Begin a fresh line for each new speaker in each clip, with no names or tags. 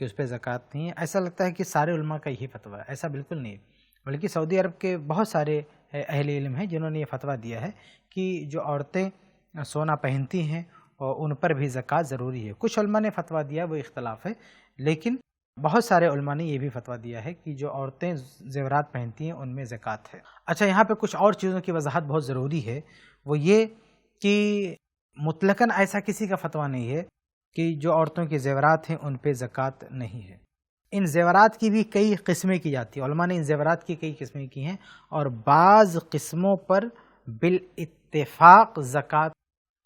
کہ اس پہ زکوٰۃ نہیں ہے. ایسا لگتا ہے کہ سارے علماء کا یہی فتویٰ ہے. ایسا بالکل نہیں ہے، بلکہ سعودی عرب کے بہت سارے اہل علم ہیں جنہوں نے یہ فتویٰ دیا ہے کہ جو عورتیں سونا پہنتی ہیں اور ان پر بھی زکوٰۃ ضروری ہے. کچھ علماء نے فتویٰ دیا، وہ اختلاف ہے، لیکن بہت سارے علماء نے یہ بھی فتویٰ دیا ہے کہ جو عورتیں زیورات پہنتی ہیں ان میں زکوٰۃ ہے. اچھا، یہاں پہ کچھ اور چیزوں کی وضاحت بہت ضروری ہے. وہ یہ کہ مطلقاً ایسا کسی کا فتویٰ نہیں ہے کہ جو عورتوں کے زیورات ہیں ان پہ زکوٰۃ نہیں ہے. ان زیورات کی بھی کئی قسمیں کی جاتی ہیں. علماء نے ان زیورات کی کئی قسمیں کی ہیں اور بعض قسموں پر بالاتفاق زکوٰۃ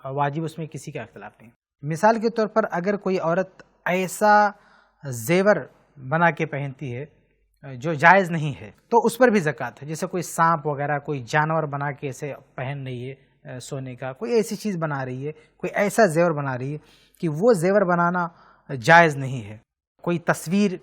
واجب، اس میں کسی کا اختلاف نہیں. مثال کے طور پر اگر کوئی عورت ایسا زیور بنا کے پہنتی ہے جو جائز نہیں ہے تو اس پر بھی زکوٰۃ ہے. جیسے کوئی سانپ وغیرہ، کوئی جانور بنا کے اسے پہن رہی ہے سونے کا، کوئی ایسی چیز بنا رہی ہے، کوئی ایسا زیور بنا رہی ہے کہ وہ زیور بنانا جائز نہیں ہے. کوئی تصویر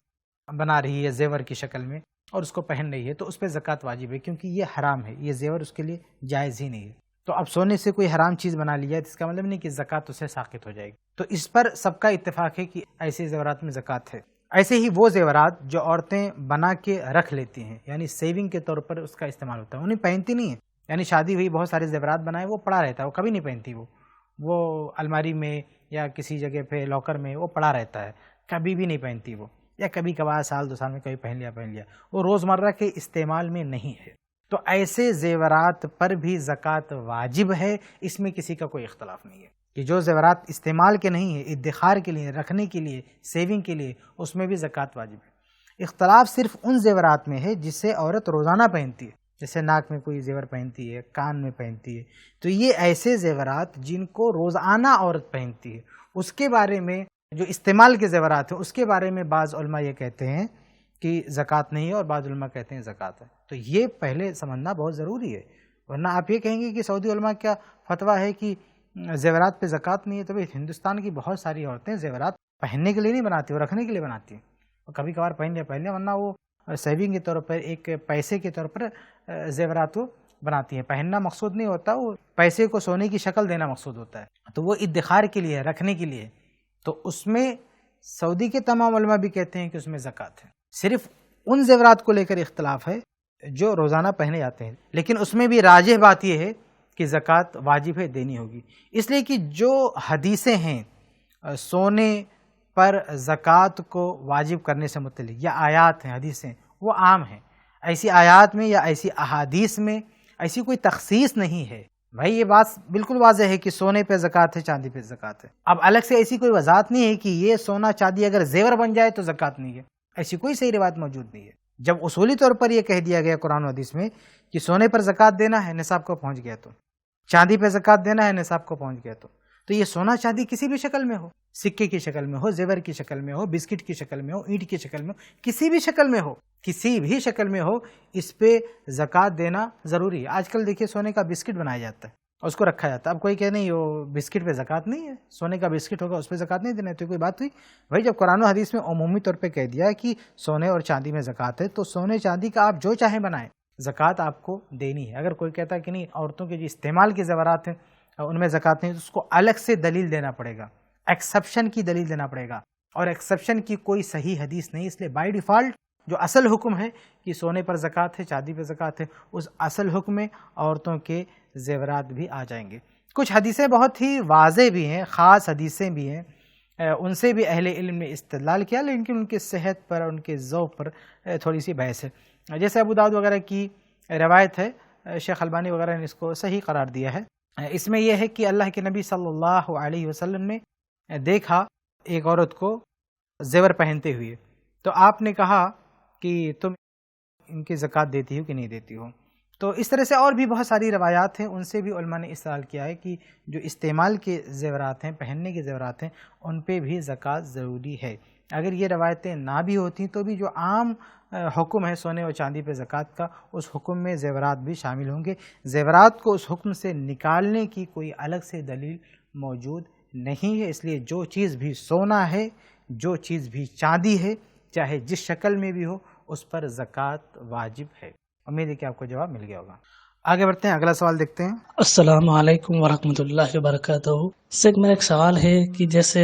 بنا رہی ہے زیور کی شکل میں اور اس کو پہن رہی ہے تو اس پہ زکوٰۃ واجب ہے، کیونکہ یہ حرام ہے، یہ زیور اس کے لیے جائز ہی نہیں ہے. تو اب سونے سے کوئی حرام چیز بنا لیا ہے تو اس کا مطلب نہیں کہ زکوٰۃ اسے ساقط ہو جائے گی. تو اس پر سب کا اتفاق ہے کہ ایسے زیورات میں زکوٰۃ ہے. ایسے ہی وہ زیورات جو عورتیں بنا کے رکھ لیتی ہیں، یعنی سیونگ کے طور پر اس کا استعمال ہوتا ہے، انہیں پہنتی نہیں ہے. یعنی شادی ہوئی، بہت سارے زیورات بنائے، وہ پڑا رہتا ہے، وہ کبھی نہیں پہنتی. وہ الماری میں یا کسی جگہ پہ لاکر میں وہ پڑا رہتا ہے، کبھی بھی نہیں پہنتی وہ، یا کبھی کبھار سال 2 سال میں کبھی پہن لیا. وہ روزمرہ کے استعمال میں نہیں ہے. تو ایسے زیورات پر بھی زکوٰۃ واجب ہے. اس میں کسی کا کوئی اختلاف نہیں ہے کہ جو زیورات استعمال کے نہیں ہے، ادخار کے لیے، رکھنے کے لیے، سیونگ کے لیے، اس میں بھی زکوٰۃ واجب ہے. اختلاف صرف ان زیورات میں ہے جسے عورت روزانہ پہنتی ہے، جیسے ناک میں کوئی زیور پہنتی ہے، کان میں پہنتی ہے. تو یہ ایسے زیورات جن کو روزانہ عورت پہنتی ہے، اس کے بارے میں جو استعمال کے زیورات ہیں اس کے بارے میں بعض علماء یہ کہتے ہیں کہ زکوٰۃ نہیں ہے اور بعض علماء کہتے ہیں زکوٰۃ ہے. تو یہ پہلے سمجھنا بہت ضروری ہے، ورنہ آپ یہ کہیں گے کہ سعودی علماء کا فتویٰ ہے کہ زیورات پہ زکوٰۃ نہیں ہے. تو ہندوستان کی بہت ساری عورتیں زیورات پہننے کے لیے نہیں بناتی، وہ رکھنے کے لیے بناتی ہیں. اور کبھی کبھار پہن لیا، ورنہ وہ سیونگ کے طور پر، ایک پیسے کے طور پر زیورات وہ بناتی ہیں. پہننا مقصود نہیں ہوتا، وہ پیسے کو سونے کی شکل دینا مقصود ہوتا ہے. تو وہ ادخار کے لیے، رکھنے کے لیے. تو اس میں سعودی کے تمام علماء بھی کہتے ہیں کہ اس میں زکوٰۃ ہے. صرف ان زیورات کو لے کر اختلاف ہے جو روزانہ پہنے جاتے ہیں، لیکن اس میں بھی راجح بات یہ ہے کہ زکوٰۃ واجب ہے، دینی ہوگی. اس لیے کہ جو حدیثیں ہیں سونے پر زکوٰۃ کو واجب کرنے سے متعلق، یا آیات ہیں، حدیثیں، وہ عام ہیں. ایسی آیات میں یا ایسی احادیث میں ایسی کوئی تخصیص نہیں ہے. بھائی یہ بات بالکل واضح ہے کہ سونے پہ زکوٰۃ ہے، چاندی پہ زکوٰۃ ہے. اب الگ سے ایسی کوئی وضاحت نہیں ہے کہ یہ سونا چاندی اگر زیور بن جائے تو زکوٰۃ نہیں ہے. ایسی کوئی صحیح روایت موجود نہیں ہے. جب اصولی طور پر یہ کہہ دیا گیا قرآن و حدیث میں کہ سونے پر زکوٰۃ دینا ہے، نصاب کو پہنچ گیا، تو چاندی پہ زکوٰۃ دینا ہے، نصاب کو پہنچ گیا، تو یہ سونا چاندی کسی بھی شکل میں ہو، سکے کی شکل میں ہو، زیور کی شکل میں ہو، بسکٹ کی شکل میں ہو، اینٹ کی شکل میں ہو، کسی بھی شکل میں ہو، کسی بھی شکل میں ہو، اس پہ زکوٰۃ دینا ضروری ہے. آج کل دیکھیے سونے کا بسکٹ بنایا جاتا ہے اور اس کو رکھا جاتا ہے. اب کوئی کہ نہیں وہ بسکٹ پہ زکوٰۃ نہیں ہے، سونے کا بسکٹ ہوگا اس پہ زکوٰۃ نہیں دینا ہے، تو کوئی بات ہوئی؟ بھائی جب قرآن و حدیث میں عمومی طور پہ کہہ دیا کہ سونے اور چاندی میں زکوٰۃ ہے، تو سونے چاندی کا آپ جو چاہیں بنائیں، زکوٰۃ آپ کو دینی ہے. اگر کوئی کہتا ہے کہ نہیں عورتوں کے جو استعمال کے زیورات ہیں ان میں زکوٰۃ نہیں، تو اس کو الگ سے دلیل دینا پڑے گا، ایکسیپشن کی دلیل دینا پڑے گا. اور ایکسیپشن کی کوئی صحیح حدیث نہیں. اس لیے بائی ڈیفالٹ جو اصل حکم ہے کہ سونے پر زکوٰۃ ہے، چاندی پہ زکوٰۃ ہے، اس اصل حکم میں عورتوں کے زیورات بھی آ جائیں گے. کچھ حدیثیں بہت ہی واضح بھی ہیں، خاص حدیثیں بھی ہیں، ان سے بھی اہل علم نے استدلال کیا، لیکن ان کی صحت پر، ان کے ذوق پر تھوڑی سی بحث ہے. جیسے ابو داؤد وغیرہ کی روایت ہے، شیخ البانی وغیرہ نے اس کو صحیح قرار دیا ہے. اس میں یہ ہے کہ اللہ کے نبی صلی اللہ علیہ وسلم نے دیکھا ایک عورت کو زیور پہنتے ہوئے، تو آپ نے کہا کہ تم ان کی زکوٰۃ دیتی ہو کہ نہیں دیتی ہو. تو اس طرح سے اور بھی بہت ساری روایات ہیں، ان سے بھی علماء نے استدلال کیا ہے کہ جو استعمال کے زیورات ہیں، پہننے کے زیورات ہیں، ان پہ بھی زکوٰۃ ضروری ہے. اگر یہ روایتیں نہ بھی ہوتی تو بھی جو عام حکم ہے سونے اور چاندی پہ زکوٰۃ کا، اس حکم میں زیورات بھی شامل ہوں گے. زیورات کو اس حکم سے نکالنے کی کوئی الگ سے دلیل موجود نہیں ہے. اس لیے جو چیز بھی سونا ہے، جو چیز بھی چاندی ہے، چاہے جس شکل میں بھی ہو، اس پر زکوٰۃ واجب ہے. امید ہے کہ آپ کو جواب مل گیا ہوگا. آگے بڑھتے ہیں، اگلا سوال دیکھتے ہیں.
السلام علیکم ورحمۃ اللہ وبرکاتہ. میرا ایک سوال ہے کہ جیسے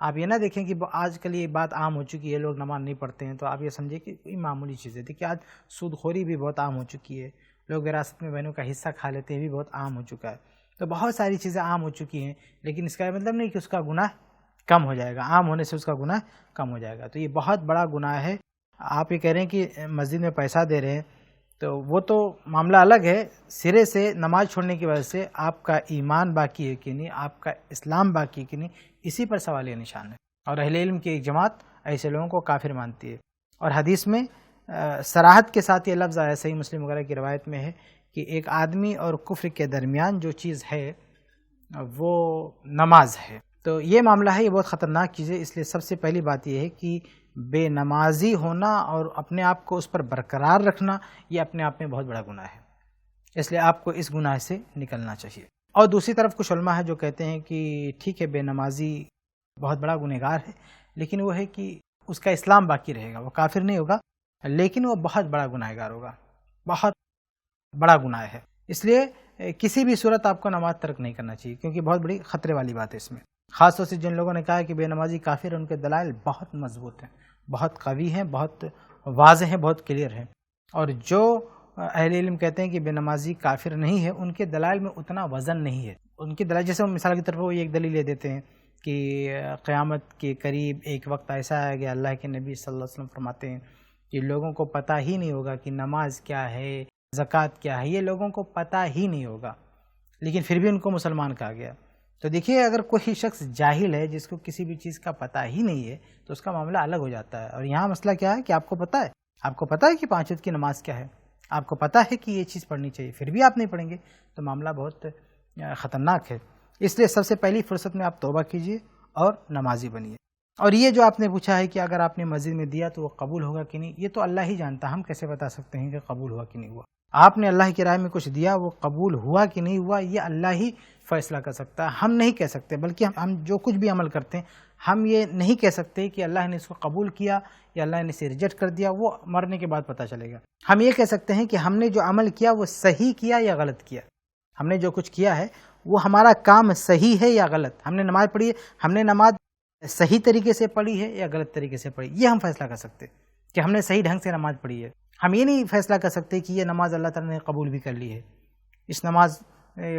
آپ یہ نہ دیکھیں کہ آج کل یہ بات عام ہو چکی ہے، لوگ نماز نہیں پڑھتے ہیں، تو آپ یہ سمجھیں کہ کوئی معمولی چیز ہے. دیکھیے آج سود خوری بھی بہت عام ہو چکی ہے، لوگ وراثت میں بہنوں کا حصہ کھا لیتے ہیں، بھی بہت عام ہو چکا ہے. تو بہت ساری چیزیں عام ہو چکی ہیں، لیکن اس کا مطلب نہیں کہ اس کا گناہ کم ہو جائے گا، عام ہونے سے اس کا گناہ کم ہو جائے گا. تو یہ بہت بڑا گناہ ہے. آپ یہ کہہ رہے ہیں کہ مسجد میں پیسہ دے رہے ہیں، تو وہ تو معاملہ الگ ہے. سرے سے نماز چھوڑنے کی وجہ سے آپ کا ایمان باقی ہے کہ نہیں، آپ کا اسلام باقی ہے کہ نہیں، اسی پر سوال نشان ہے. اور اہل علم کی ایک جماعت ایسے لوگوں کو کافر مانتی ہے. اور حدیث میں صراحت کے ساتھ یہ لفظ آیا، صحیح مسلم وغیرہ کی روایت میں ہے کہ ایک آدمی اور کفر کے درمیان جو چیز ہے وہ نماز ہے. تو یہ معاملہ ہے، یہ بہت خطرناک چیز ہے. اس لیے سب سے پہلی بات یہ ہے کہ بے نمازی ہونا اور اپنے آپ کو اس پر برقرار رکھنا، یہ اپنے آپ میں بہت بڑا گناہ ہے. اس لیے آپ کو اس گناہ سے نکلنا چاہیے. اور دوسری طرف کچھ علماء ہے جو کہتے ہیں کہ ٹھیک ہے بے نمازی بہت بڑا گنہگار ہے، لیکن وہ ہے کہ اس کا اسلام باقی رہے گا، وہ کافر نہیں ہوگا، لیکن وہ بہت بڑا گنہگار ہوگا، بہت بڑا گناہ ہے. اس لیے کسی بھی صورت آپ کو نماز ترک نہیں کرنا چاہیے، کیونکہ بہت بڑی خطرے والی بات ہے اس میں. خاص طور سے جن لوگوں نے کہا کہ بے نمازی کافر ہیں، ان کے دلائل بہت مضبوط ہیں، بہت قوی ہیں، بہت واضح ہیں، بہت کلیئر ہیں. اور جو اہل علم کہتے ہیں کہ بے نمازی کافر نہیں ہے، ان کے دلائل میں اتنا وزن نہیں ہے. ان کے دلائل جیسے مثال کی طرف وہ ایک دلیل لے دیتے ہیں کہ قیامت کے قریب ایک وقت ایسا آئے گا، اللہ کے نبی صلی اللہ علیہ وسلم فرماتے ہیں کہ لوگوں کو پتہ ہی نہیں ہوگا کہ نماز کیا ہے، زکوٰۃ کیا ہے، یہ لوگوں کو پتہ ہی نہیں ہوگا، لیکن پھر بھی ان کو مسلمان کہا گیا. تو دیکھیے اگر کوئی شخص جاہل ہے، جس کو کسی بھی چیز کا پتہ ہی نہیں ہے، تو اس کا معاملہ الگ ہو جاتا ہے. اور یہاں مسئلہ کیا ہے کہ آپ کو پتہ ہے، آپ کو پتہ ہے کہ 5 وقت کی نماز کیا ہے، آپ کو پتہ ہے کہ یہ چیز پڑھنی چاہیے، پھر بھی آپ نہیں پڑھیں گے، تو معاملہ بہت خطرناک ہے. اس لیے سب سے پہلی فرصت میں آپ توبہ کیجئے اور نمازی بنیے. اور یہ جو آپ نے پوچھا ہے کہ اگر آپ نے مسجد میں دیا تو وہ قبول ہوگا کہ نہیں، یہ تو اللہ ہی جانتا، ہم کیسے بتا سکتے ہیں کہ قبول ہوا کہ نہیں ہوا. آپ نے اللہ کی راہ میں کچھ دیا، وہ قبول ہوا کہ نہیں ہوا، یہ اللہ ہی فیصلہ کر سکتا ہے، ہم نہیں کہہ سکتے. بلکہ ہم جو کچھ بھی عمل کرتے ہیں، ہم یہ نہیں کہہ سکتے کہ اللہ نے اس کو قبول کیا یا اللہ نے اسے ریجیکٹ کر دیا، وہ مرنے کے بعد پتہ چلے گا. ہم یہ کہہ سکتے ہیں کہ ہم نے جو عمل کیا وہ صحیح کیا یا غلط کیا. ہم نے جو کچھ کیا ہے وہ ہمارا کام صحیح ہے یا غلط. ہم نے نماز پڑھی ہے، ہم نے نماز صحیح طریقے سے پڑھی ہے یا غلط طریقے سے پڑھی، یہ ہم فیصلہ کر سکتے کہ ہم نے صحیح ڈھنگ سے نماز پڑھی ہے. ہم یہ نہیں فیصلہ کر سکتے کہ یہ نماز اللہ تعالیٰ نے قبول بھی کر لی ہے، اس نماز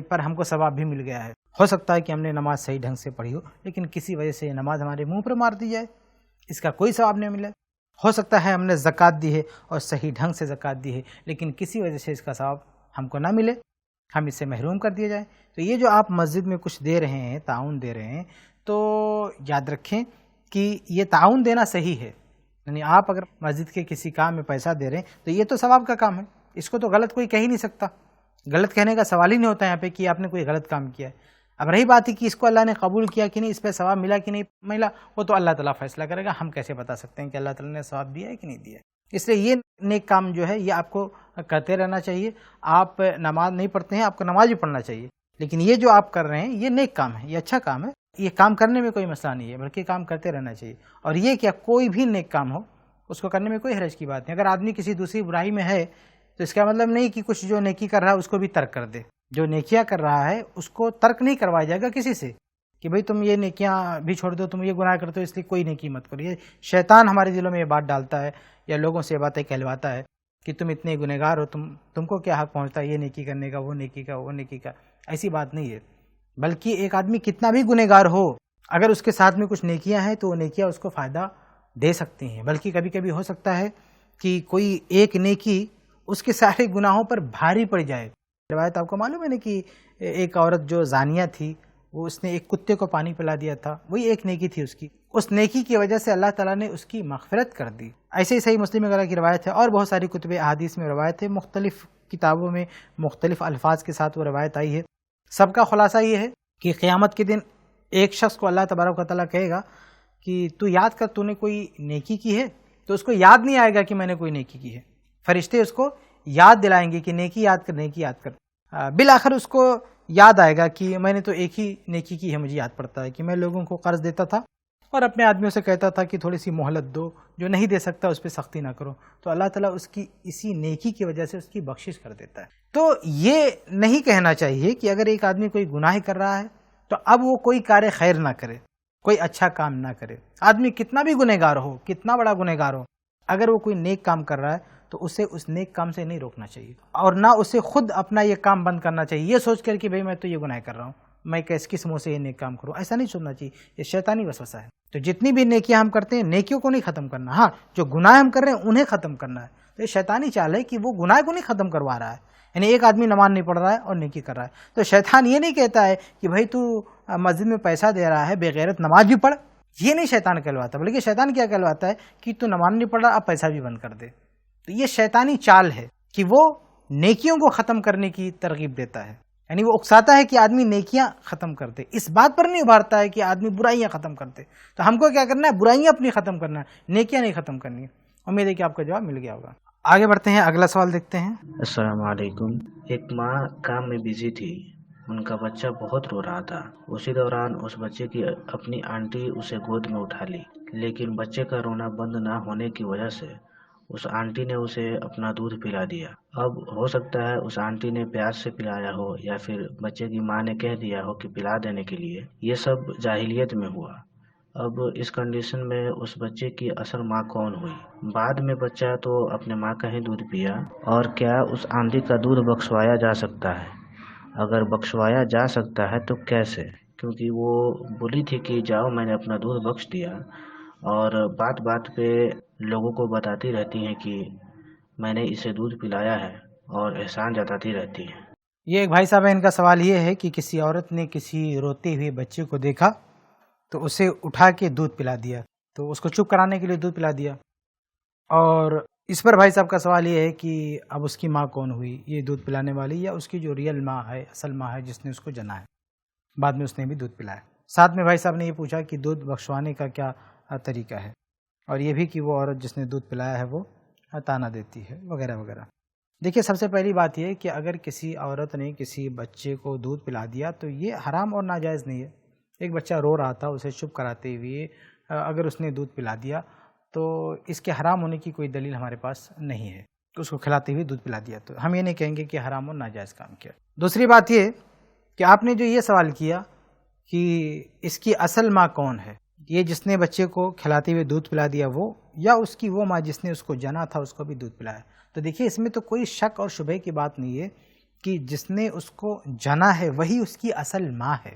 پر ہم کو ثواب بھی مل گیا ہے. ہو سکتا ہے کہ ہم نے نماز صحیح ڈھنگ سے پڑھی ہو، لیکن کسی وجہ سے یہ نماز ہمارے منہ پر مار دی جائے، اس کا کوئی ثواب نہیں ملے. ہو سکتا ہے ہم نے زکوٰۃ دی ہے اور صحیح ڈھنگ سے زکوٰۃ دی ہے، لیکن کسی وجہ سے اس کا ثواب ہم کو نہ ملے، ہم اس سے محروم کر دیے جائیں. تو یہ جو آپ مسجد میں کچھ دے رہے ہیں، تعاون دے رہے ہیں، تو یاد رکھیں کہ یہ تعاون دینا صحیح ہے. یعنی آپ اگر مسجد کے کسی کام میں پیسہ دے رہے ہیں تو یہ تو ثواب کا کام ہے، اس کو تو غلط کوئی کہہ ہی نہیں سکتا. غلط کہنے کا سوال ہی نہیں ہوتا یہاں پہ کہ آپ نے کوئی غلط کام کیا ہے. اب رہی بات ہے کہ اس کو اللہ نے قبول کیا کہ نہیں، اس پہ ثواب ملا کہ نہیں ملا، وہ تو اللہ تعالیٰ فیصلہ کرے گا. ہم کیسے بتا سکتے ہیں کہ اللہ تعالیٰ نے ثواب دیا ہے کہ نہیں دیا. اس لیے یہ نیک کام جو ہے یہ آپ کو کرتے رہنا چاہیے. آپ نماز نہیں پڑھتے ہیں، آپ کو نماز بھی پڑھنا چاہیے، لیکن یہ جو آپ کر رہے ہیں یہ نیک کام ہے، یہ اچھا کام ہے. یہ کام کرنے میں کوئی مسئلہ نہیں ہے، بلکہ کام کرتے رہنا چاہیے. اور یہ کیا کوئی بھی نیک کام ہو اس کو کرنے میں کوئی حرج کی بات نہیں. اگر آدمی کسی دوسری برائی میں ہے تو اس کا مطلب نہیں کہ کچھ جو نیکی کر رہا ہے اس کو بھی ترک کر دے. جو نیکیاں کر رہا ہے اس کو ترک نہیں کروایا جائے گا کسی سے کہ بھئی تم یہ نیکیاں بھی چھوڑ دو، تم یہ گناہ کرتے ہو اس لیے کوئی نیکی مت کرو. یہ شیطان ہمارے دلوں میں یہ بات ڈالتا ہے یا لوگوں سے یہ باتیں کہلواتا ہے کہ تم اتنے گنہگار ہو، تم کو کیا حق پہنچتا ہے یہ نیکی کرنے کا، وہ نیکی کا، وہ نیکی کا. ایسی بات نہیں ہے. بلکہ ایک آدمی کتنا بھی گنہگار ہو، اگر اس کے ساتھ میں کچھ نیکیاں ہیں تو وہ نیکیاں اس کو فائدہ دے سکتی ہیں. بلکہ کبھی کبھی ہو سکتا ہے کہ کوئی ایک نیکی اس کے سارے گناہوں پر بھاری پڑ جائے. روایت آپ کو معلوم ہے نا کہ ایک عورت جو زانیہ تھی، وہ اس نے ایک کتے کو پانی پلا دیا تھا، وہی ایک نیکی تھی اس کی. اس نیکی کی وجہ سے اللہ تعالیٰ نے اس کی مغفرت کر دی. ایسے ہی صحیح مسلم وغیرہ کی روایت ہے، اور بہت ساری کتب احادیث میں روایت ہے، مختلف کتابوں میں مختلف الفاظ کے ساتھ وہ روایت آئی ہے. سب کا خلاصہ یہ ہے کہ قیامت کے دن ایک شخص کو اللہ تبارک و تعالیٰ کہے گا کہ تو یاد کر تو نے کوئی نیکی کی ہے، تو اس کو یاد نہیں آئے گا کہ میں نے کوئی نیکی کی ہے. فرشتے اس کو یاد دلائیں گے کہ نیکی یاد کر، نیکی یاد کر. بالآخر اس کو یاد آئے گا کہ میں نے تو ایک ہی نیکی کی ہے. مجھے یاد پڑتا ہے کہ میں لوگوں کو قرض دیتا تھا اور اپنے آدمیوں سے کہتا تھا کہ تھوڑی سی مہلت دو، جو نہیں دے سکتا اس پہ سختی نہ کرو. تو اللہ تعالیٰ اس کی اسی نیکی کی وجہ سے اس کی بخشش کر دیتا ہے. تو یہ نہیں کہنا چاہیے کہ اگر ایک آدمی کوئی گناہ کر رہا ہے تو اب وہ کوئی کار خیر نہ کرے. کوئی اچھا کام نہ کرے. آدمی کتنا بھی گنہگار ہو, کتنا بڑا گنہگار ہو, اگر وہ کوئی نیک کام کر رہا ہے تو اسے اس نیک کام سے نہیں روکنا چاہیے, اور نہ اسے خود اپنا یہ کام بند کرنا چاہیے یہ سوچ کر کہ بھئی میں تو یہ گناہ کر رہا ہوں, میں کس منہ سے یہ نیک کام کروں. ایسا نہیں سوچنا چاہیے, یہ شیطانی وسوسہ ہے. تو جتنی بھی نیکیاں ہم کرتے ہیں نیکیوں کو نہیں ختم کرنا, ہاں جو گناہ ہم کر رہے ہیں انہیں ختم کرنا ہے. تو یہ شیطانی چال ہے کہ وہ گناہ کو نہیں ختم کروا رہا ہے. یعنی ایک آدمی نماز نہیں پڑھ رہا ہے اور نیکی کر رہا ہے, تو شیطان یہ نہیں کہتا ہے کہ بھائی تو مسجد میں پیسہ دے رہا ہے بے غیرت نماز بھی پڑھ, یہ نہیں شیطان کہلواتا, بلکہ شیطان کیا کہلواتا ہے کہ تو نماز نہیں پڑھ رہا اب پیسہ بھی بند کر دے. تو یہ شیطانی چال ہے کہ وہ نیکیوں کو ختم کرنے کی ترغیب دیتا ہے, یعنی وہ اکساتا ہے کہ آدمی نیکیاں ختم کر دے, اس بات پر نہیں ابھارتا ہے کہ آدمی برائیاں ختم کر دے. تو ہم کو کیا کرنا ہے, برائیاں اپنی ختم کرنا ہے, نیکیاں نہیں ختم کرنی ہے. امید ہے کہ آپ کا جواب مل گیا ہوگا. آگے بڑھتے ہیں, اگلا سوال دیکھتے ہیں.
السلام علیکم. ایک ماں کام میں بزی تھی, ان کا بچہ بہت رو رہا تھا. اسی دوران اس بچے کی اپنی آنٹی اسے گود میں اٹھا لی, لیکن بچے کا رونا بند نہ ہونے کی وجہ سے اس آنٹی نے اسے اپنا دودھ پلا دیا. اب ہو سکتا ہے اس آنٹی نے پیاس سے پلایا ہو یا پھر بچے کی ماں نے کہہ دیا ہو کہ پلا دینے کے لیے. یہ سب جاہلیت میں ہوا. اب اس کنڈیشن میں اس بچے کی اصل ماں کون ہوئی؟ بعد میں بچہ تو اپنے ماں کا ہی دودھ پیا, اور کیا اس آنٹی کا دودھ بخشوایا جا سکتا ہے؟ اگر بخشوایا جا سکتا ہے تو کیسے؟ کیونکہ وہ بولی تھی کہ جاؤ میں نے اپنا دودھ بخش دیا, اور بات بات پہ لوگوں کو بتاتی رہتی ہیں کہ میں نے اسے دودھ پلایا ہے اور احسان جتاتی رہتی ہیں.
یہ ایک بھائی صاحب ہیں, ان کا سوال یہ ہے کہ کسی عورت نے کسی روتے ہوئے بچے کو دیکھا تو اسے اٹھا کے دودھ پلا دیا, تو اس کو چپ کرانے کے لیے دودھ پلا دیا, اور اس پر بھائی صاحب کا سوال یہ ہے کہ اب اس کی ماں کون ہوئی, یہ دودھ پلانے والی یا اس کی جو ریئل ماں ہے, اصل ماں ہے جس نے اس کو جنا ہے, بعد میں اس نے بھی دودھ پلایا. ساتھ میں بھائی صاحب نے یہ پوچھا کہ دودھ بخشوانے کا کیا طریقہ ہے, اور یہ بھی کہ وہ عورت جس نے دودھ پلایا ہے وہ تانا دیتی ہے وغیرہ وغیرہ. دیکھیے سب سے پہلی بات یہ ہے کہ اگر کسی عورت نے کسی بچے کو دودھ پلا دیا تو یہ حرام اور ناجائز نہیں ہے. ایک بچہ رو رہا تھا, اسے چپ کراتے ہوئے اگر اس نے دودھ پلا دیا تو اس کے حرام ہونے کی کوئی دلیل ہمارے پاس نہیں ہے. اس کو کھلاتے ہوئے دودھ پلا دیا تو ہم یہ نہیں کہیں گے کہ حرام اور ناجائز کام کیا. دوسری بات یہ کہ آپ نے جو یہ سوال کیا کہ اس کی اصل ماں کون ہے, یہ جس نے بچے کو کھلاتے ہوئے دودھ پلا دیا وہ, یا اس کی وہ ماں جس نے اس کو جنا تھا اس کو بھی دودھ پلایا. تو دیکھیے اس میں تو کوئی شک اور شبہ کی بات نہیں ہے کہ جس نے اس کو جنا ہے وہی اس کی اصل ماں ہے.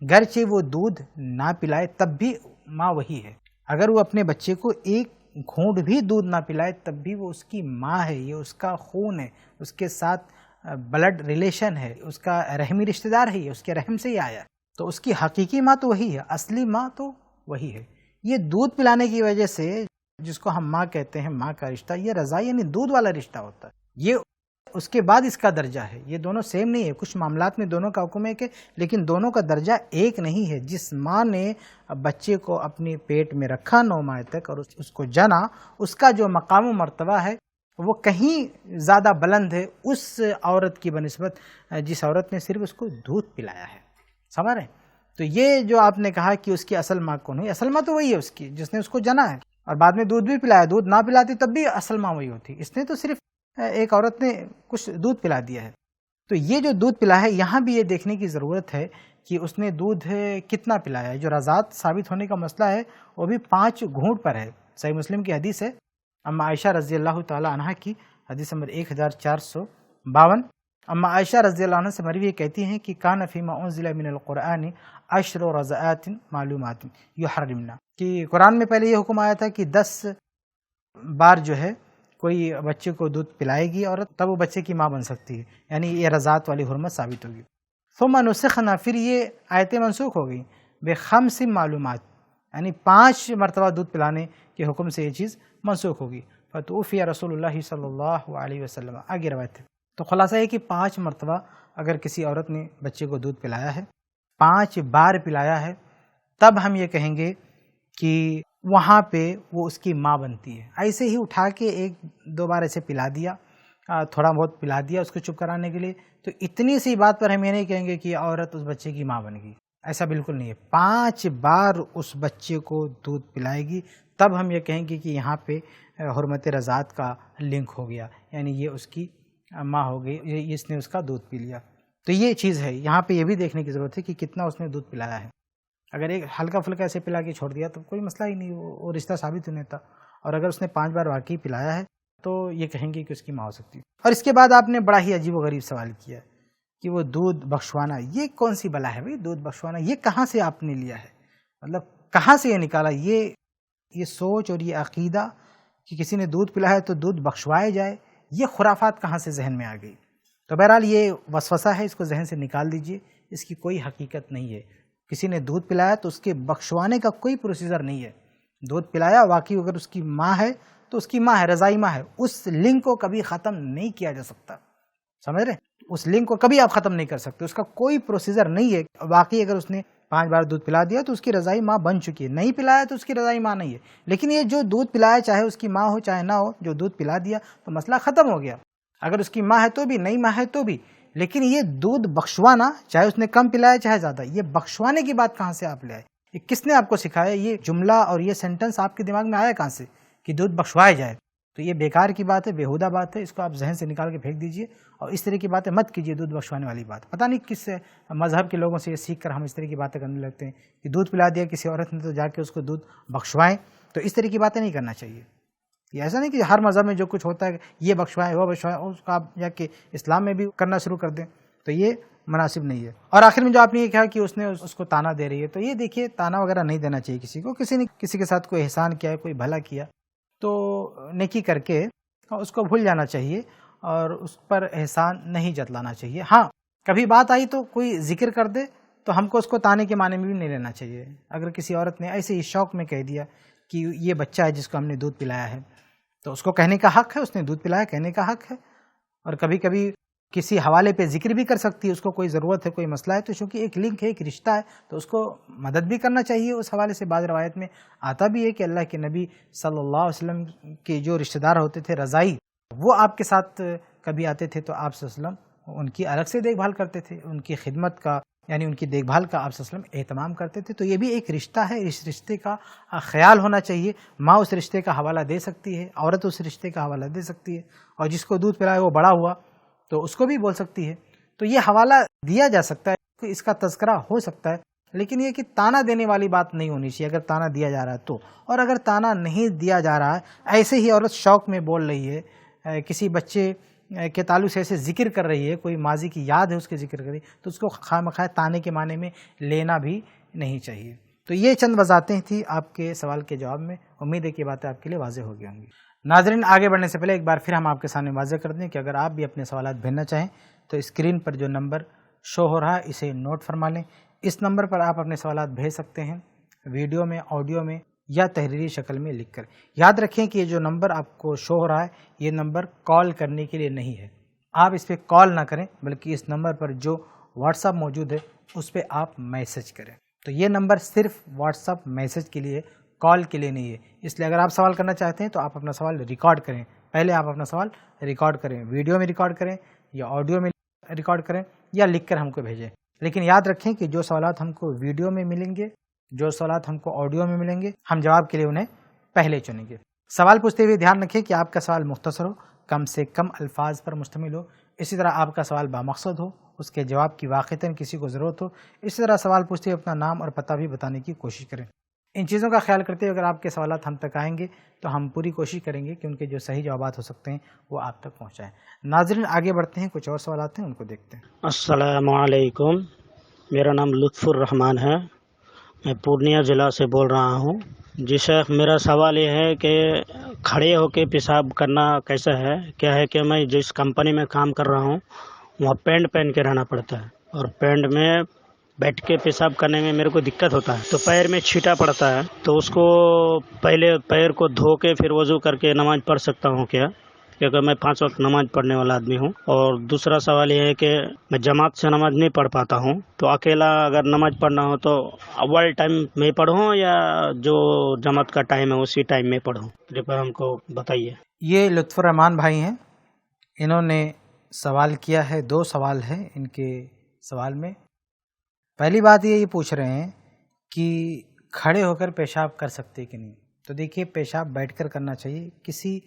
گرچہ وہ دودھ نہ پلائے تب بھی ماں وہی ہے. اگر وہ اپنے بچے کو ایک گھونٹ بھی دودھ نہ پلائے تب بھی وہ اس کی ماں ہے, یہ اس کا خون ہے, اس کے ساتھ بلڈ ریلیشن ہے, اس کا رحمی رشتہ دار ہے, یہ اس کے رحم سے ہی آیا. تو اس کی حقیقی ماں تو وہی ہے, اصلی ماں تو وہی ہے. یہ دودھ پلانے کی وجہ سے جس کو ہم ماں کہتے ہیں, ماں کا رشتہ, یہ رضاعی یعنی دودھ والا رشتہ ہوتا ہے. یہ اس کے بعد اس کا درجہ ہے, یہ دونوں سیم نہیں ہے. کچھ معاملات میں دونوں کا حکم ہے کہ, لیکن دونوں کا درجہ ایک نہیں ہے. جس ماں نے بچے کو اپنے پیٹ میں رکھا 9 ماہ تک اور اس کو جنا, اس کا جو مقام و مرتبہ ہے وہ کہیں زیادہ بلند ہے اس عورت کی بنسبت جس عورت نے صرف اس کو دودھ پلایا ہے. سمجھ رہے ہیں؟ تو یہ جو آپ نے کہا کہ اس کی اصل ماں کون ہوئی, اصل ماں تو وہی ہے اس کی جس نے اس کو جنا ہے, اور بعد میں دودھ بھی پلایا. دودھ نہ پلاتی تب بھی اصل ماں وہی ہوتی. اس نے تو صرف ایک عورت نے کچھ دودھ پلا دیا ہے. تو یہ جو دودھ پلا ہے یہاں بھی یہ دیکھنے کی ضرورت ہے کہ اس نے دودھ کتنا پلایا ہے. جو رضاعت ثابت ہونے کا مسئلہ ہے وہ بھی 5 گھونٹ پر ہے. صحیح مسلم کی حدیث ہے, اما عائشہ رضی اللہ تعالی عنہا کی, حدیث نمبر 1452. اما عائشہ رضی اللہ عنہ سے مروی کہتی ہیں کہ کان فیما انزل من القرآن 10 رضعات معلومات یحرمنا, کہ قرآن میں پہلے یہ حکم آیا تھا کہ 10 بار جو ہے کوئی بچے کو دودھ پلائے گی اور تب وہ بچے کی ماں بن سکتی ہے, یعنی یہ رضاعت والی حرمت ثابت ہوگی. ثم نسخنا, پھر یہ آیتیں منسوخ ہو گئی, بخمس معلومات, یعنی 5 مرتبہ دودھ پلانے کے حکم سے یہ چیز منسوخ ہوگی. فتوفی رسول اللہ صلی اللہ علیہ وسلم, آگے روایت ہے. تو خلاصہ ہے کہ 5 مرتبہ اگر کسی عورت نے بچے کو دودھ پلایا ہے, 5 بار پلایا ہے, تب ہم یہ کہیں گے کہ وہاں پہ وہ اس کی ماں بنتی ہے. ایسے ہی اٹھا کے 1-2 بار ایسے پلا دیا, تھوڑا بہت پلا دیا اس کو چپ کرانے کے لیے, تو اتنی سی بات پر ہم یہ نہیں کہیں گے کہ عورت اس بچے کی ماں بن گئی. ایسا بالکل نہیں ہے. 5 بار اس بچے کو دودھ پلائے گی تب ہم یہ کہیں گے کہ یہاں پہ حرمت رضاعت کا لنک ہو گیا, یعنی یہ اس کی ماں ہو گئی, اس نے اس کا دودھ پی لیا. تو یہ چیز ہے, یہاں پہ یہ بھی دیکھنے کی ضرورت ہے کہ کتنا اس نے دودھ پلایا ہے. اگر ایک ہلکا پھلکا ایسے پلا کے چھوڑ دیا تو کوئی مسئلہ ہی نہیں، وہ رشتہ ثابت نہیں ہوتا. اور اگر اس نے 5 بار واقعی پلایا ہے تو یہ کہیں گے کہ اس کی ماں ہو سکتی ہے. اور اس کے بعد آپ نے بڑا ہی عجیب و غریب سوال کیا کہ وہ دودھ بخشوانا، یہ کون سی بلا ہے بھائی؟ دودھ بخشوانا یہ کہاں سے آپ نے لیا ہے؟ مطلب کہاں سے یہ نکالا؟ یہ سوچ اور یہ عقیدہ کہ کسی نے دودھ پلایا تو دودھ بخشوائے جائے، یہ خرافات کہاں سے ذہن میں آ گئی؟ تو بہرحال یہ وسوسہ ہے، اس کو ذہن سے نکال دیجئے، اس کی کوئی حقیقت نہیں ہے. کسی نے دودھ پلایا تو اس کے بخشوانے کا کوئی پروسیجر نہیں ہے. دودھ پلایا واقعی اگر اس کی ماں ہے تو اس کی ماں ہے، رضائی ماں ہے، اس لنک کو کبھی ختم نہیں کیا جا سکتا. سمجھ رہے؟ اس لنک کو کبھی آپ ختم نہیں کر سکتے، اس کا کوئی پروسیجر نہیں ہے. واقعی اگر اس نے 5 بار دودھ پلا دیا تو اس کی رضائی ماں بن چکی ہے، نہیں پلایا تو اس کی رضائی ماں نہیں ہے. لیکن یہ جو دودھ پلایا، چاہے اس کی ماں ہو چاہے نہ ہو، جو دودھ پلا دیا تو مسئلہ ختم ہو گیا. اگر اس کی ماں ہے تو بھی، نہیں ماں ہے تو بھی. لیکن یہ دودھ بخشوانا، چاہے اس نے کم پلایا چاہے زیادہ، یہ بخشوانے کی بات کہاں سے آپ لے آئے؟ یہ کس نے آپ کو سکھایا؟ یہ جملہ اور یہ سینٹنس آپ کے دماغ میں آیا کہاں سے کہ دودھ بخشوائے جائے؟ تو یہ بیکار کی بات ہے، بیہودہ بات ہے، اس کو آپ ذہن سے نکال کے پھینک دیجئے اور اس طرح کی باتیں مت کیجیے. دودھ بخشوانے والی بات پتہ نہیں کس مذہب کے لوگوں سے یہ سیکھ کر ہم اس طرح کی باتیں کرنے لگتے ہیں کہ دودھ پلا دیا کسی عورت نے تو جا کے اس کو دودھ بخشوائیں. تو اس طرح کی باتیں نہیں کرنا چاہیے. یہ ایسا نہیں کہ ہر مذہب میں جو کچھ ہوتا ہے یہ بخشوائیں وہ بخشوائیں، اس کا آپ جا کے اسلام میں بھی کرنا شروع کر دیں، تو یہ مناسب نہیں ہے. اور آخر میں جو آپ نے یہ کہا کہ اس نے اس کو تانا دے رہی ہے، تو یہ دیکھیے تانا وغیرہ نہیں دینا چاہیے کسی کو. کسی نے کسی کے ساتھ کوئی احسان کیا ہے، کوئی بھلا کیا تو نیکی کر کے اس کو بھول جانا چاہیے اور اس پر احسان نہیں جتلانا چاہیے. ہاں کبھی بات آئی تو کوئی ذکر کر دے تو ہم کو اس کو تانے کے معنی میں بھی نہیں لینا چاہیے. اگر کسی عورت نے ایسے ہی شوق میں کہہ دیا کہ یہ بچہ ہے جس کو ہم نے دودھ پلایا ہے، تو اس کو کہنے کا حق ہے، اس نے دودھ پلایا کہنے کا حق ہے. اور کبھی کبھی کسی حوالے پہ ذکر بھی کر سکتی ہے، اس کو کوئی ضرورت ہے، کوئی مسئلہ ہے، تو چونکہ ایک لنک ہے، ایک رشتہ ہے، تو اس کو مدد بھی کرنا چاہیے. اس حوالے سے بعض روایت میں آتا بھی ہے کہ اللہ کے نبی صلی اللہ علیہ وسلم کے جو رشتہ دار ہوتے تھے رضائی، وہ آپ کے ساتھ کبھی آتے تھے تو آپ صلی اللہ علیہ وسلم ان کی الگ سے دیکھ بھال کرتے تھے، ان کی خدمت کا یعنی ان کی دیکھ بھال کا آپ صلی اللہ علیہ وسلم اہتمام کرتے تھے. تو یہ بھی ایک رشتہ ہے، اس رشتے کا خیال ہونا چاہیے. ماں اس رشتے کا حوالہ دے سکتی ہے، عورت اس رشتے کا حوالہ دے سکتی ہے، اور جس کو دودھ پلایا وہ بڑا ہوا تو اس کو بھی بول سکتی ہے. تو یہ حوالہ دیا جا سکتا ہے، اس کا تذکرہ ہو سکتا ہے، لیکن یہ کہ تانا دینے والی بات نہیں ہونی چاہیے اگر تانا دیا جا رہا ہے تو. اور اگر تانا نہیں دیا جا رہا ہے، ایسے ہی عورت شوق میں بول رہی ہے، کسی بچے کے تعلق سے ایسے ذکر کر رہی ہے، کوئی ماضی کی یاد ہے اس کے ذکر کر رہی ہے، تو اس کو خواہ تانے کے معنی میں لینا بھی نہیں چاہیے. تو یہ چند وضاحتیں تھیں آپ کے سوال کے جواب میں. امید ہے کہ باتیں آپ کے لیے واضح ہو گئی ہوں گی. ناظرین آگے بڑھنے سے پہلے ایک بار پھر ہم آپ کے سامنے واضح کر دیں کہ اگر آپ بھی اپنے سوالات بھیجنا چاہیں تو اسکرین پر جو نمبر شو ہو رہا ہے اسے نوٹ فرما لیں. اس نمبر پر آپ اپنے سوالات بھیج سکتے ہیں، ویڈیو میں، آڈیو میں یا تحریری شکل میں لکھ کر. یاد رکھیں کہ یہ جو نمبر آپ کو شو ہو رہا ہے یہ نمبر کال کرنے کے لیے نہیں ہے. آپ اس پہ کال نہ کریں بلکہ اس نمبر پر جو واٹس ایپ موجود ہے اس پہ آپ میسج کریں. تو یہ نمبر صرف واٹس ایپ میسج کے لیے، کال کے لیے نہیں ہے. اس لیے اگر آپ سوال کرنا چاہتے ہیں تو آپ اپنا سوال ریکارڈ کریں. پہلے آپ اپنا سوال ریکارڈ کریں، ویڈیو میں ریکارڈ کریں یا آڈیو میں ریکارڈ کریں یا لکھ کر ہم کو بھیجیں. لیکن یاد رکھیں کہ جو سوالات ہم کو ویڈیو میں ملیں گے، جو سوالات ہم کو آڈیو میں ملیں گے، ہم جواب کے لیے انہیں پہلے چنیں گے. سوال پوچھتے ہوئے دھیان رکھیں کہ آپ کا سوال مختصر ہو، کم سے کم الفاظ پر مشتمل ہو. اسی طرح آپ کا سوال بامقصد ہو، اس کے جواب کی واقعتاً کسی کو ضرورت ہو. اسی طرح سوال پوچھتے ہوئے اپنا نام اور پتہ بھی بتانے کی کوشش کریں. ان چیزوں کا خیال کرتے ہوئے اگر آپ کے سوالات ہم تک آئیں گے تو ہم پوری کوشش کریں گے کہ ان کے جو صحیح جوابات ہو سکتے ہیں وہ آپ تک پہنچائیں. ناظرین آگے بڑھتے ہیں، کچھ اور سوالات ہیں ان کو دیکھتے ہیں.
السلام علیکم، میرا نام لطف الرحمان ہے، میں پورنیہ ضلع سے بول رہا ہوں. جی شیخ، میرا سوال یہ ہے کہ کھڑے ہو کے پیشاب کرنا کیسا ہے؟ کیا ہے کہ میں جس کمپنی میں کام کر رہا ہوں وہاں پینٹ پہن کے رہنا پڑتا ہے، اور پینٹ میں بیٹھ کے پیشاب کرنے میں میرے کو دقت ہوتا ہے، تو پیر میں چھینٹا پڑتا ہے، تو اس کو پہلے پیر کو دھو کے پھر وضو کر کے نماز پڑھ سکتا ہوں کیا؟ کیونکہ میں 5 وقت نماز پڑھنے والا آدمی ہوں. اور دوسرا سوال یہ ہے کہ میں جماعت سے نماز نہیں پڑھ پاتا ہوں، تو اکیلا اگر نماز پڑھنا ہو تو اول ٹائم میں پڑھوں یا جو جماعت کا ٹائم ہے اسی ٹائم میں پڑھوں؟ کرپیا ہم کو بتائیے.
یہ لطف الرحمان بھائی ہیں، انہوں نے سوال کیا ہے. 2 سوال ہیں ان کے سوال میں. پہلی بات یہ پوچھ رہے ہیں کہ کھڑے ہو کر پیشاب کر سکتے کہ نہیں. تو دیکھیے پیشاب بیٹھ کر کرنا چاہیے. کسی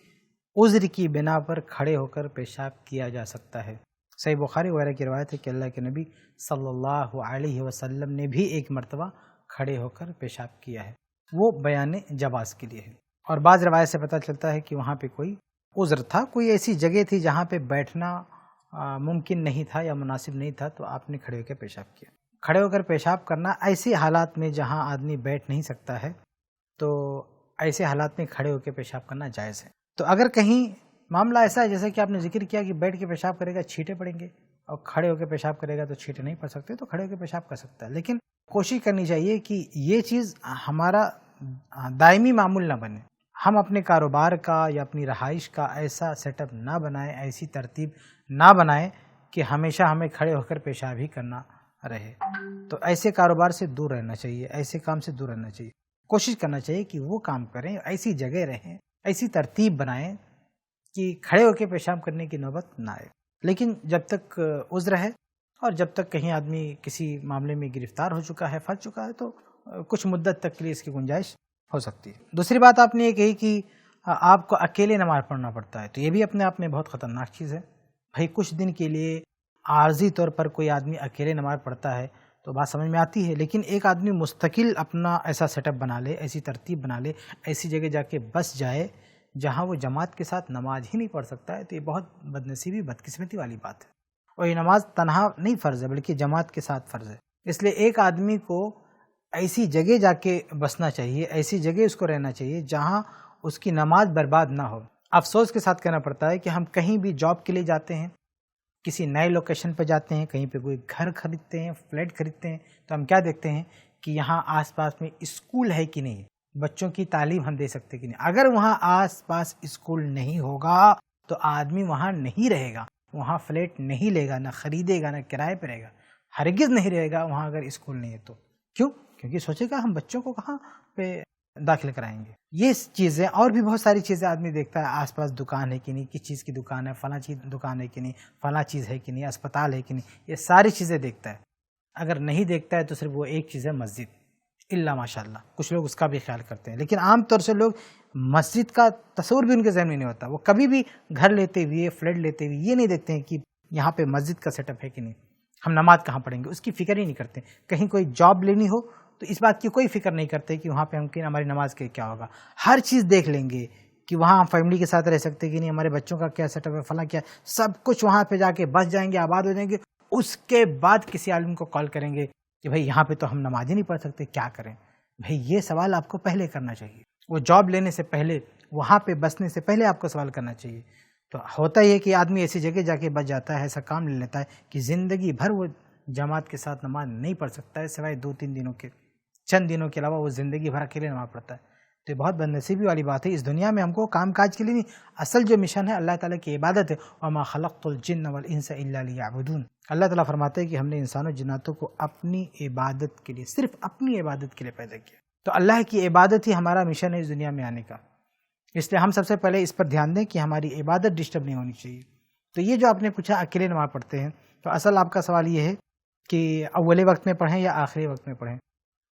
عذر کی بنا پر کھڑے ہو کر پیشاب کیا جا سکتا ہے. صحیح بخاری وغیرہ کی روایت ہے کہ اللہ کے نبی صلی اللہ علیہ وسلم نے بھی ایک مرتبہ کھڑے ہو کر پیشاب کیا ہے، وہ بیان جواز کے لیے ہے۔ اور بعض روایت سے پتہ چلتا ہے کہ وہاں پہ کوئی عذر تھا، کوئی ایسی جگہ تھی جہاں پہ بیٹھنا ممکن نہیں تھا یا مناسب نہیں تھا، تو آپ نے کھڑے ہو کے پیشاب کیا۔ کھڑے ہو کر پیشاب کرنا ایسے حالات میں جہاں آدمی بیٹھ نہیں سکتا ہے، تو ایسے حالات میں کھڑے ہو کے پیشاب کرنا جائز ہے۔ تو اگر کہیں معاملہ ایسا ہے جیسے کہ آپ نے ذکر کیا کہ بیٹھ کے پیشاب کرے گا چھینٹے پڑیں گے، اور کھڑے ہو کے پیشاب کرے گا تو چھینٹے نہیں پڑ سکتے، تو کھڑے ہو کے پیشاب کر سکتا ہے، لیکن کوشش کرنی چاہیے کہ یہ چیز ہمارا دائمی معمول نہ بنے۔ ہم اپنے کاروبار کا یا اپنی رہائش کا ایسا سیٹ اپ نہ بنائیں، ایسی ترتیب نہ بنائیں کہ ہمیشہ ہمیں کھڑے ہو کر پیشاب ہی کرنا رہے۔ تو ایسے کاروبار سے دور رہنا چاہیے، ایسے کام سے دور رہنا چاہیے۔ کوشش کرنا چاہیے کہ وہ کام کریں، ایسی جگہ رہیں، ایسی ترتیب بنائیں کہ کھڑے ہو کے پیشاب کرنے کی نوبت نہ آئے۔ لیکن جب تک عذر ہے اور جب تک کہیں آدمی کسی معاملے میں گرفتار ہو چکا ہے، پھنس چکا ہے، تو کچھ مدت تک کے لیے اس کی گنجائش ہو سکتی ہے۔ دوسری بات آپ نے یہ کہی کہ آپ کو اکیلے نماز پڑھنا پڑتا ہے، تو یہ بھی اپنے آپ میں بہت خطرناک چیز ہے۔ بھائی کچھ دن کے لیے عارضی طور پر کوئی آدمی اکیلے نماز پڑھتا ہے تو بات سمجھ میں آتی ہے، لیکن ایک آدمی مستقل اپنا ایسا سیٹ اپ بنا لے، ایسی ترتیب بنا لے، ایسی جگہ جا کے بس جائے جہاں وہ جماعت کے ساتھ نماز ہی نہیں پڑھ سکتا ہے، تو یہ بہت بدنصیبی بدقسمتی والی بات ہے۔ اور یہ نماز تنہا نہیں فرض ہے بلکہ جماعت کے ساتھ فرض ہے۔ اس لیے ایک آدمی کو ایسی جگہ جا کے بسنا چاہیے، ایسی جگہ اس کو رہنا چاہیے جہاں اس کی نماز برباد نہ ہو۔ افسوس کے ساتھ کہنا پڑتا ہے کہ ہم کہیں بھی جاب کے لیے جاتے ہیں، کسی نئے لوکیشن پہ جاتے ہیں، کہیں پہ کوئی گھر خریدتے ہیں، فلیٹ خریدتے ہیں، تو ہم کیا دیکھتے ہیں کہ یہاں آس پاس میں اسکول ہے کہ نہیں، بچوں کی تعلیم ہم دے سکتے کہ نہیں۔ اگر وہاں آس پاس اسکول نہیں ہوگا تو آدمی وہاں نہیں رہے گا، وہاں فلیٹ نہیں لے گا، نہ خریدے گا، نہ کرائے پہ رہے گا، ہرگز نہیں رہے گا وہاں اگر اسکول نہیں ہے تو۔ کیوں؟ کیونکہ سوچے گا ہم بچوں کو کہاں پہ داخل کرائیں گے۔ یہ چیزیں اور بھی بہت ساری چیزیں آدمی دیکھتا ہے، آس پاس دکان ہے کہ نہیں، کس چیز کی دکان ہے، فلاں چیز دکان ہے کہ نہیں، فلاں چیز ہے کہ نہیں، اسپتال ہے کہ نہیں، یہ ساری چیزیں دیکھتا ہے۔ اگر نہیں دیکھتا ہے تو صرف وہ ایک چیز ہے مسجد، اللہ ماشاء اللہ کچھ لوگ اس کا بھی خیال کرتے ہیں، لیکن عام طور سے لوگ مسجد کا تصور بھی ان کے ذہن میں نہیں ہوتا۔ وہ کبھی بھی گھر لیتے ہوئے، فلیٹ لیتے ہوئے یہ نہیں دیکھتے ہیں کہ یہاں پہ مسجد کا سیٹ اپ ہے کہ نہیں، ہم نماز کہاں پڑھیں گے، اس کی فکر ہی نہیں کرتے۔ کہیں کوئی جاب لینی ہو تو اس بات کی کوئی فکر نہیں کرتے کہ وہاں پہ ہماری نماز کے کیا ہوگا۔ ہر چیز دیکھ لیں گے کہ وہاں ہم فیملی کے ساتھ رہ سکتے کہ نہیں، ہمارے بچوں کا کیا سیٹ اپ ہے، فلاں کیا، سب کچھ وہاں پہ جا کے بس جائیں گے، آباد ہو جائیں گے۔ اس کے بعد کسی عالم کو کال کریں گے کہ بھائی یہاں پہ تو ہم نماز ہی نہیں پڑھ سکتے، کیا کریں؟ بھائی یہ سوال آپ کو پہلے کرنا چاہیے، وہ جاب لینے سے پہلے، وہاں پہ بسنے سے پہلے آپ کو سوال کرنا چاہیے۔ تو ہوتا یہ کہ آدمی ایسی جگہ جا کے بچ جاتا ہے، ایسا کام لے لیتا ہے کہ زندگی بھر وہ جماعت کے ساتھ نماز نہیں پڑھ سکتا ہے، سوائے 2-3 دنوں کے، چند دنوں کے علاوہ وہ زندگی بھر اکیلے نماز پڑھتا ہے۔ تو یہ بہت بدنصیبی والی بات ہے۔ اس دنیا میں ہم کو کام کاج کے لیے نہیں، اصل جو مشن ہے اللہ تعالیٰ کی عبادت ہے۔ وَمَا خَلَقْتُ الْجِنَّ وَالْإِنسَ إِلَّا لِيَعْبُدُونَ۔ اللہ تعالیٰ فرماتے ہیں کہ ہم نے انسانوں جناتوں کو اپنی عبادت کے لیے، صرف اپنی عبادت کے لیے پیدا کیا۔ تو اللہ کی عبادت ہی ہمارا مشن ہے اس دنیا میں آنے کا۔ اس لیے ہم سب سے پہلے اس پر دھیان دیں کہ ہماری عبادت ڈسٹرب نہیں ہونی چاہیے۔ تو یہ جو آپ نے پوچھا اکیلے نماز پڑھتے ہیں، تو اصل آپ کا سوال یہ ہے کہ اول وقت میں پڑھیں یا آخری وقت میں پڑھیں۔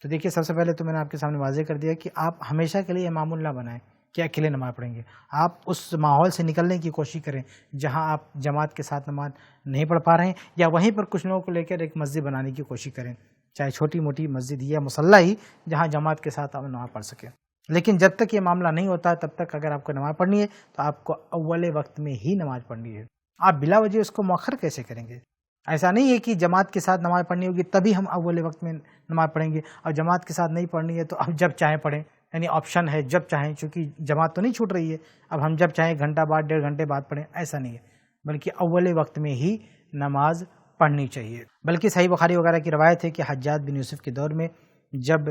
تو دیکھیے سب سے پہلے تو میں نے آپ کے سامنے واضح کر دیا کہ آپ ہمیشہ کے لیے یہ معمول نہ بنائیں کہ اکیلے نماز پڑھیں گے۔ آپ اس ماحول سے نکلنے کی کوشش کریں جہاں آپ جماعت کے ساتھ نماز نہیں پڑھ پا رہے ہیں، یا وہیں پر کچھ لوگوں کو لے کر ایک مسجد بنانے کی کوشش کریں، چاہے چھوٹی موٹی مسجد یا مصلی ہی، جہاں جماعت کے ساتھ آپ نماز پڑھ سکیں۔ لیکن جب تک یہ معاملہ نہیں ہوتا تب تک اگر آپ کو نماز پڑھنی ہے تو آپ کو اول وقت میں ہی نماز پڑھنی ہے۔ آپ بلا وجہ اس کو مؤخر کیسے کریں گے؟ ایسا نہیں ہے کہ جماعت کے ساتھ نماز پڑھنی ہوگی تبھی ہم اول وقت میں نماز پڑھیں گے، اور جماعت کے ساتھ نہیں پڑھنی ہے تو اب جب چاہیں پڑھیں، یعنی آپشن ہے جب چاہیں، چونکہ جماعت تو نہیں چھوٹ رہی ہے، اب ہم جب چاہیں گھنٹہ بعد، 1.5 گھنٹے بعد پڑھیں، ایسا نہیں ہے، بلکہ اول وقت میں ہی نماز پڑھنی چاہیے۔ بلکہ صحیح بخاری وغیرہ کی روایت ہے کہ حجاج بن یوسف کے دور میں جب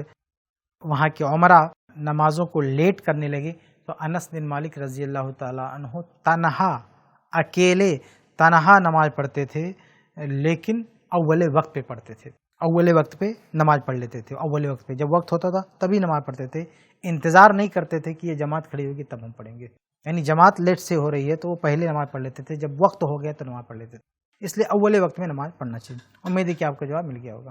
وہاں کے عمرا نمازوں کو لیٹ کرنے لگے تو انس بن مالک رضی اللہ تعالی عنہ تنہا، اکیلے تنہا نماز پڑھتے تھے، لیکن اول وقت پہ پڑھتے تھے، اول وقت پہ نماز پڑھ لیتے تھے۔ اول وقت پہ جب وقت ہوتا تھا تبھی نماز پڑھتے تھے، انتظار نہیں کرتے تھے کہ یہ جماعت کھڑی ہوگی تب ہم پڑھیں گے، یعنی جماعت لیٹ سے ہو رہی ہے تو وہ پہلے نماز پڑھ لیتے تھے، جب وقت ہو گیا تو نماز پڑھ لیتے تھے۔ اس لیے اول وقت میں نماز پڑھنا چاہیے۔ امید ہے کہ آپ کا جواب مل گیا ہوگا۔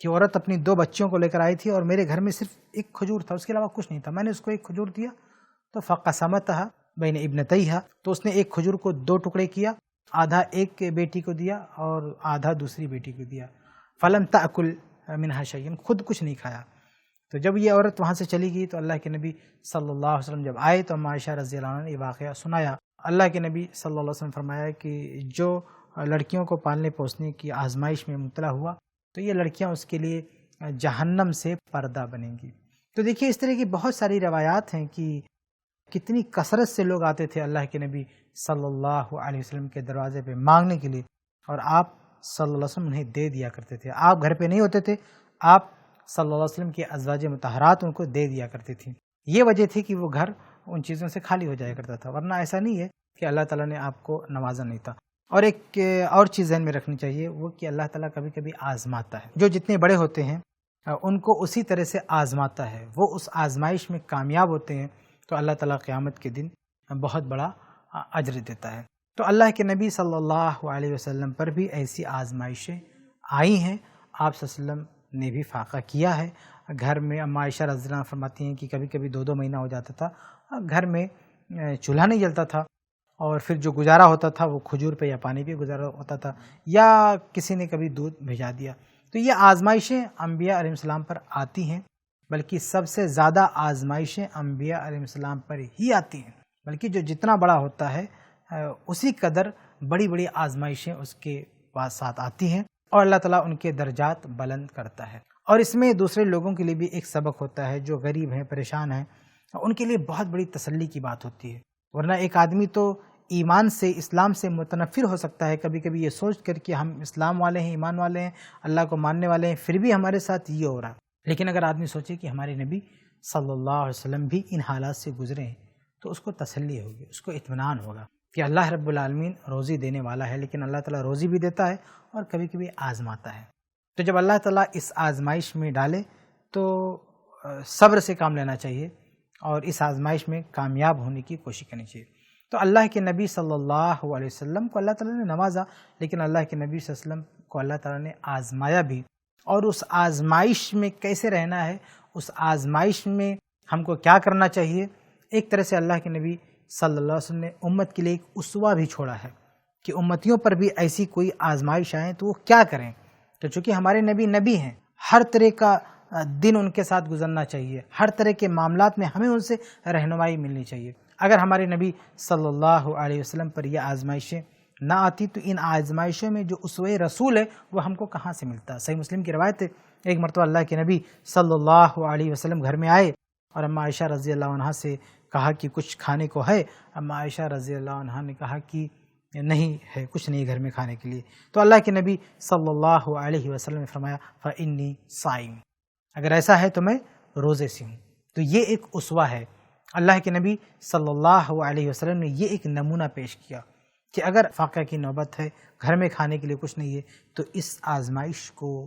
کہ عورت اپنی 2 بچیوں کو لے کر آئی تھی اور میرے گھر میں صرف ایک کھجور تھا، اس کے علاوہ کچھ نہیں تھا. میں نے اس کو ایک کھجور دیا تو فقسمتها بین ابنتیہا، تو اس نے ایک کھجور کو 2 ٹکڑے کیا، آدھا ایک بیٹی کو دیا اور آدھا دوسری بیٹی کو دیا. فلم تأکل منہا شیئا، خود کچھ نہیں کھایا. تو جب یہ عورت وہاں سے چلی گئی تو اللہ کے نبی صلی اللہ علیہ وسلم جب آئے تو اما عائشہ رضی اللہ عنہ نے یہ واقعہ سنایا. اللہ کے نبی صلی اللہ علیہ وسلم فرمایا کہ جو لڑکیوں کو پالنے پوسنے کی آزمائش میں مبتلا ہوا تو یہ لڑکیاں اس کے لیے جہنم سے پردہ بنیں گی. تو دیکھیے اس طرح کی بہت ساری روایات ہیں کہ کتنی کثرت سے لوگ آتے تھے اللہ کے نبی صلی اللہ علیہ وسلم کے دروازے پہ مانگنے کے لیے، اور آپ صلی اللہ علیہ وسلم انہیں دے دیا کرتے تھے. آپ گھر پہ نہیں ہوتے تھے، آپ صلی اللہ علیہ وسلم کی ازواج مطہرات ان کو دے دیا کرتی تھیں. یہ وجہ تھی کہ وہ گھر ان چیزوں سے خالی ہو جایا کرتا تھا، ورنہ ایسا نہیں ہے کہ اللہ تعالیٰ نے آپ کو نوازا نہیں تھا. اور ایک اور چیز ذہن میں رکھنی چاہیے، وہ کہ اللہ تعالیٰ کبھی کبھی آزماتا ہے. جو جتنے بڑے ہوتے ہیں ان کو اسی طرح سے آزماتا ہے، وہ اس آزمائش میں کامیاب ہوتے ہیں تو اللہ تعالیٰ قیامت کے دن بہت بڑا اجر دیتا ہے. تو اللہ کے نبی صلی اللہ علیہ وسلم پر بھی ایسی آزمائشیں آئی ہیں. آپ صلی اللہ علیہ وسلم نے بھی فاقہ کیا ہے. گھر میں اما عائشہ رضی اللہ عنہا فرماتی ہیں کہ کبھی کبھی 2 مہینہ ہو جاتا تھا، گھر میں چولہا نہیں جلتا تھا، اور پھر جو گزارا ہوتا تھا وہ کھجور پہ یا پانی پہ گزارا ہوتا تھا، یا کسی نے کبھی دودھ بھیجا دیا. تو یہ آزمائشیں انبیاء علیہ السلام پر آتی ہیں، بلکہ سب سے زیادہ آزمائشیں انبیاء علیہ السلام پر ہی آتی ہیں. بلکہ جو جتنا بڑا ہوتا ہے اسی قدر بڑی بڑی آزمائشیں اس کے پاس ساتھ آتی ہیں، اور اللہ تعالیٰ ان کے درجات بلند کرتا ہے. اور اس میں دوسرے لوگوں کے لیے بھی ایک سبق ہوتا ہے، جو غریب ہیں، پریشان ہیں، ان کے لیے بہت بڑی تسلی کی بات ہوتی ہے. ورنہ ایک آدمی تو ایمان سے، اسلام سے متنفر ہو سکتا ہے کبھی کبھی یہ سوچ کر کہ ہم اسلام والے ہیں، ایمان والے ہیں، اللہ کو ماننے والے ہیں، پھر بھی ہمارے ساتھ یہ ہو رہا. لیکن اگر آدمی سوچے کہ ہمارے نبی صلی اللہ علیہ وسلم بھی ان حالات سے گزرے ہیں تو اس کو تسلی ہوگی، اس کو اطمینان ہوگا کہ اللہ رب العالمین روزی دینے والا ہے. لیکن اللہ تعالیٰ روزی بھی دیتا ہے اور کبھی کبھی آزماتا ہے. تو جب اللہ تعالیٰ اس آزمائش میں ڈالے تو صبر سے کام لینا چاہیے اور اس آزمائش میں کامیاب ہونے کی کوشش کرنی چاہیے. تو اللہ کے نبی صلی اللہ علیہ وسلم کو اللہ تعالیٰ نے نوازا، لیکن اللہ کے نبی صلی اللہ علیہ وسلم کو اللہ تعالیٰ نے آزمایا بھی. اور اس آزمائش میں کیسے رہنا ہے، اس آزمائش میں ہم کو کیا کرنا چاہیے، ایک طرح سے اللہ کے نبی صلی اللہ علیہ وسلم نے امت کے لیے ایک اسوہ بھی چھوڑا ہے کہ امتیوں پر بھی ایسی کوئی آزمائش آئیں تو وہ کیا کریں. تو چونکہ ہمارے نبی ہیں، ہر طرح کا دن ان کے ساتھ گزرنا چاہیے، ہر طرح کے معاملات میں ہمیں ان سے رہنمائی ملنی چاہیے. اگر ہمارے نبی صلی اللہ علیہ وسلم پر یہ آزمائشیں نہ آتی تو ان آزمائشوں میں جو اسوہ رسول ہے وہ ہم کو کہاں سے ملتا. صحیح مسلم کی روایت ہے، ایک مرتبہ اللہ کے نبی صلی اللہ علیہ وسلم گھر میں آئے اور اما عائشہ رضی اللہ عنہا سے کہا کہ کچھ کھانے کو ہے. اما عائشہ رضی اللہ عنہا نے کہا کہ نہیں ہے، کچھ نہیں گھر میں کھانے کے لیے. تو اللہ کے نبی صلی اللہ علیہ وسلم نے فرمایا فإنی صائم، اگر ایسا ہے تو میں روزے سے ہوں. تو یہ ایک اسوہ ہے. اللہ کے نبی صلی اللہ علیہ وسلم نے یہ ایک نمونہ پیش کیا کہ اگر فاقہ کی نوبت ہے، گھر میں کھانے کے لیے کچھ نہیں ہے، تو اس آزمائش کو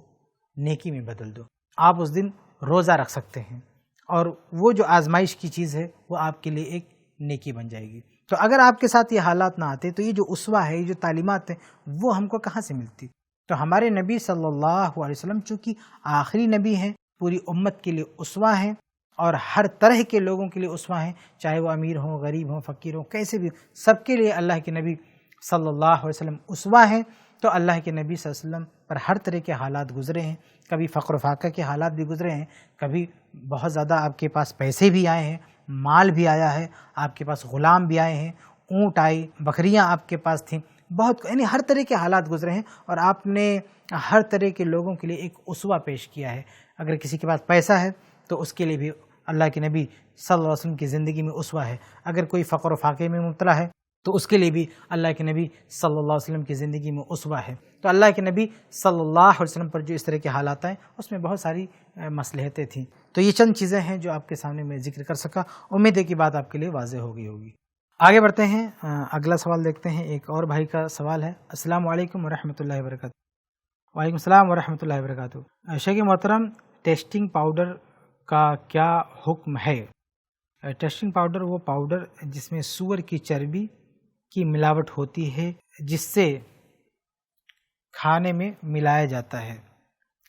نیکی میں بدل دو. آپ اس دن روزہ رکھ سکتے ہیں اور وہ جو آزمائش کی چیز ہے وہ آپ کے لیے ایک نیکی بن جائے گی. تو اگر آپ کے ساتھ یہ حالات نہ آتے تو یہ جو اسوہ ہے، یہ جو تعلیمات ہیں، وہ ہم کو کہاں سے ملتی. تو ہمارے نبی صلی اللہ علیہ وسلم چونکہ آخری نبی ہیں، پوری امت کے لیے اسوہ ہیں اور ہر طرح کے لوگوں کے لیے اسوہ ہیں، چاہے وہ امیر ہوں، غریب ہوں، فقیر ہوں، کیسے بھی، سب کے لیے اللہ کے نبی صلی اللہ علیہ وسلم اسوہ ہیں. تو اللہ کے نبی صلی اللہ علیہ وسلم پر ہر طرح کے حالات گزرے ہیں، کبھی فقر و فاقہ کے حالات بھی گزرے ہیں، کبھی بہت زیادہ آپ کے پاس پیسے بھی آئے ہیں، مال بھی آیا ہے، آپ کے پاس غلام بھی آئے ہیں، اونٹ آئی، بکریاں آپ کے پاس تھیں، بہت، یعنی ہر طرح کے حالات گزرے ہیں اور آپ نے ہر طرح کے لوگوں کے لیے ایک اسوہ پیش کیا ہے. اگر کسی کے پاس پیسہ ہے تو اس کے لیے بھی اللہ کے نبی صلی اللہ علیہ وسلم کی زندگی میں اسوہ ہے. اگر کوئی فقر و فاقے میں مبتلا ہے تو اس کے لیے بھی اللہ کے نبی صلی اللہ علیہ وسلم کی زندگی میں اسوہ ہے. تو اللہ کے نبی صلی اللہ علیہ وسلم پر جو اس طرح کے حالات آئے اس میں بہت ساری مصلحتیں تھیں. تو یہ چند چیزیں ہیں جو آپ کے سامنے میں ذکر کر سکا. امید ہے کہ بات آپ کے لیے واضح ہو گئی ہوگی. آگے بڑھتے ہیں، اگلا سوال دیکھتے ہیں. ایک اور بھائی کا سوال ہے. السلام علیکم ورحمۃ اللہ وبرکاتہ. وعلیکم السلام ورحمۃ اللہ وبرکاتہ. شیخ محترم، ٹیسٹنگ پاؤڈر کا کیا حکم ہے؟ ٹیسٹنگ پاؤڈر وہ پاؤڈر جس میں سور کی چربی کی ملاوٹ ہوتی ہے، جس سے کھانے میں ملایا جاتا ہے.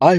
i+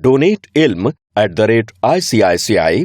donate@ICICI